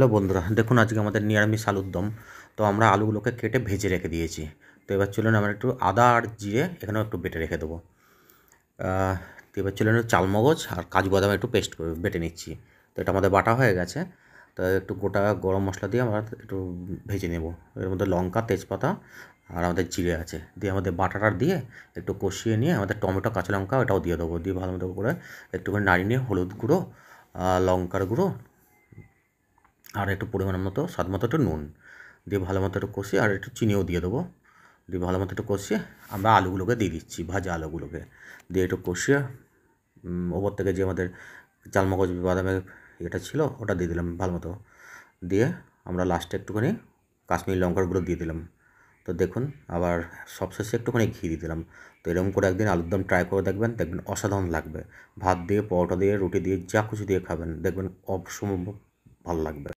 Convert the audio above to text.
Hello বন্ধুরা, দেখুন আজকে আমাদের নিরামিষ আলুর দম। তো আমরা আলুগুলোকে কেটে ভেজে রেখে দিয়েছি। তো এবার চলুন আমরা একটু আদা আর জিরে এখানেও একটু বেটে রেখে দেবো। তো এবার চলুন চালমগজ আর কাজু বাদাম একটু পেস্ট করে বেটে নিচ্ছি। তো এটা আমাদের বাটা হয়ে গেছে। তো একটু গোটা গরম মশলা দিয়ে আমরা একটু ভেজে নেব। এর মধ্যে লঙ্কা, তেজপাতা আর আমাদের জিরে আছে, দিয়ে আমাদের বাটাটা দিয়ে একটু কষিয়ে নিয়ে আমাদের টমেটো, কাঁচা লঙ্কা ওটাও দিয়ে দেবো। দিয়ে ভালো মতো করে একটুখানি নাড়িয়ে নিয়ে হলুদ গুঁড়ো, লঙ্কার গুঁড়ো আর একটু পরিমাণ মতো স্বাদ মতো একটু নুন দিয়ে ভালো মতো একটু কষিয়ে আর একটু চিনিও দিয়ে দেবো। দিয়ে ভালো মতো একটু কষিয়ে আমরা আলুগুলোকে দিয়ে দিচ্ছি, ভাজা আলুগুলোকে দিয়ে একটু কষিয়ে ওপর থেকে যে আমাদের চালমগজ বাদামের এটা ছিল ওটা দিয়ে দিলাম ভালো মতো। দিয়ে আমরা লাস্টে একটুখানি কাশ্মীরি লঙ্কার গুঁড়ো দিয়ে দিলাম। তো দেখুন, আবার সবশেষে একটুখানি ঘি দিয়ে দিলাম। তো এরকম করে একদিন আলুর দম ট্রাই করে দেখবেন, দেখবেন অসাধারণ লাগবে। ভাত দিয়ে, পরোটা দিয়ে, রুটি দিয়ে, যা কিছু দিয়ে খাবেন, দেখবেন অসম্ভব ভালো লাগবে।